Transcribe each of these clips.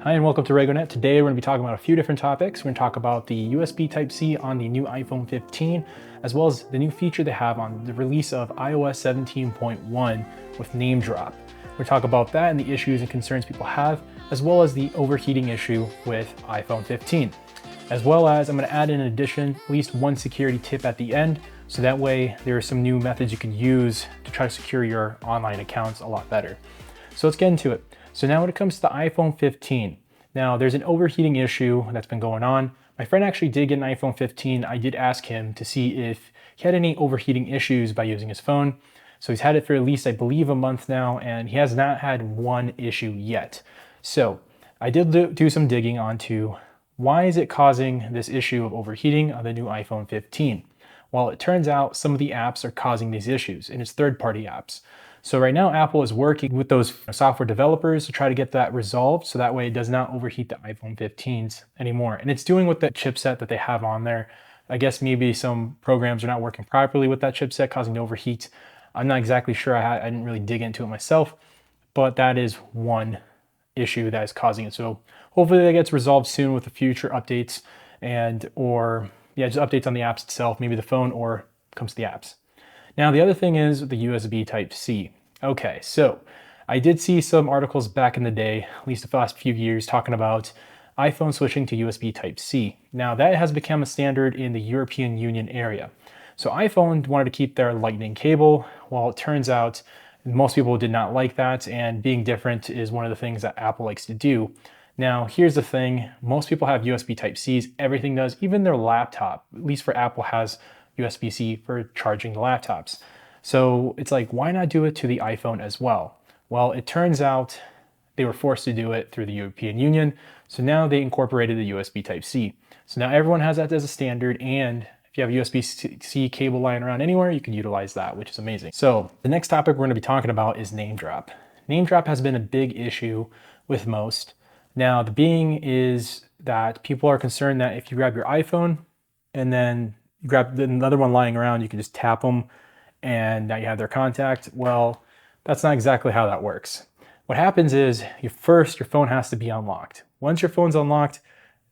Hi and welcome to RAGONET. Today we're going to be talking about a few different topics. We're going to talk about the USB Type-C on the new iPhone 15, as well as the new feature they have on the release of iOS 17.1 with Namedrop. We're going to talk about that and the issues and concerns people have, as well as the overheating issue with iPhone 15. As well as I'm going to add in addition at least one security tip at the end, so that way there are some new methods you can use to try to secure your online accounts a lot better. So let's get into it. So now when it comes to the iPhone 15, now there's an overheating issue that's been going on. My friend actually did get an iPhone 15. I did ask him to see if he had any overheating issues by using his phone. So he's had it for at least, I believe, a month now, and he has not had one issue yet. So I did do some digging onto why is it causing this issue of overheating on the new iPhone 15? Well, it turns out some of the apps are causing these issues, and it's third-party apps. So right now, Apple is working with those software developers to try to get that resolved, so that way it does not overheat the iPhone 15s anymore. And it's doing with the chipset that they have on there. I guess maybe some programs are not working properly with that chipset, causing it to overheat. I'm not exactly sure. I didn't really dig into it myself, but that is one issue that is causing it. So hopefully that gets resolved soon with the future updates or just updates on the apps itself, maybe the phone or comes to the apps. Now, the other thing is the USB Type-C. Okay, so I did see some articles back in the day, at least the last few years, talking about iPhone switching to USB Type-C. Now, that has become a standard in the European Union area. So iPhone wanted to keep their Lightning cable. Well, it turns out most people did not like that, and being different is one of the things that Apple likes to do. Now, here's the thing. Most people have USB Type-Cs. Everything does, even their laptop, at least for Apple, has USB-C for charging the laptops. So it's like, why not do it to the iPhone as well? Well, it turns out they were forced to do it through the European Union. So now they incorporated the USB Type-C. So now everyone has that as a standard, and if you have a USB-C cable lying around anywhere, you can utilize that, which is amazing. So the next topic we're going to be talking about is Namedrop. Namedrop has been a big issue with most. Now, the being is that people are concerned that if you grab your iPhone and then you grab another one lying around, you can just tap them and now you have their contact. Well, that's not exactly how that works. What happens is your phone has to be unlocked. Once your phone's unlocked,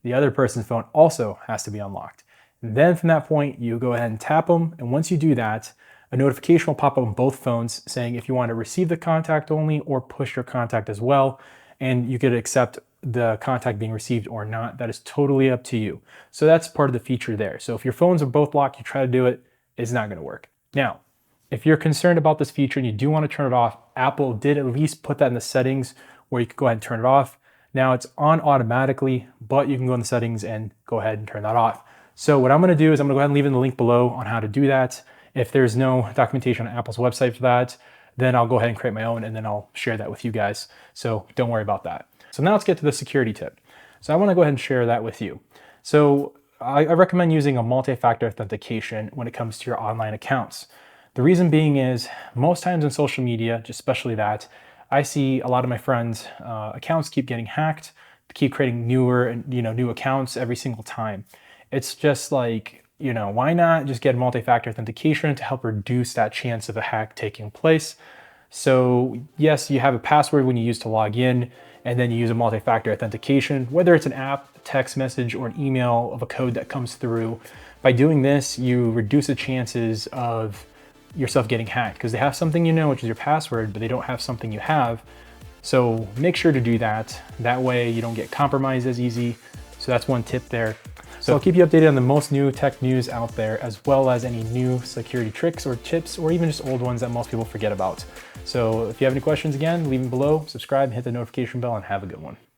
the other person's phone also has to be unlocked. And then from that point, you go ahead and tap them. And once you do that, a notification will pop up on both phones saying if you want to receive the contact only or push your contact as well. And you could accept the contact being received or not. That is totally up to you. So that's part of the feature there. So if your phones are both locked, you try to do it, it's not going to work. Now, if you're concerned about this feature and you do want to turn it off, Apple did at least put that in the settings where you could go ahead and turn it off. Now it's on automatically, but you can go in the settings and go ahead and turn that off. So what I'm going to do is I'm going to go ahead and leave in the link below on how to do that. If there's no documentation on Apple's website for that, then I'll go ahead and create my own and then I'll share that with you guys. So don't worry about that. So now let's get to the security tip. So I want to go ahead and share that with you. So I recommend using a multi-factor authentication when it comes to your online accounts. The reason being is most times in social media, especially that, I see a lot of my friends' accounts keep getting hacked, keep creating new accounts every single time. It's just like, why not just get multi-factor authentication to help reduce that chance of a hack taking place? So yes, you have a password when you use to log in, and then you use a multi-factor authentication, whether it's an app, a text message, or an email of a code that comes through. By doing this, you reduce the chances of yourself getting hacked because they have something which is your password, but they don't have something you have. So make sure to do that. That way you don't get compromised as easy. So that's one tip there. So I'll keep you updated on the most new tech news out there, as well as any new security tricks or tips, or even just old ones that most people forget about. So if you have any questions, again, leave them below, subscribe, hit the notification bell, and have a good one.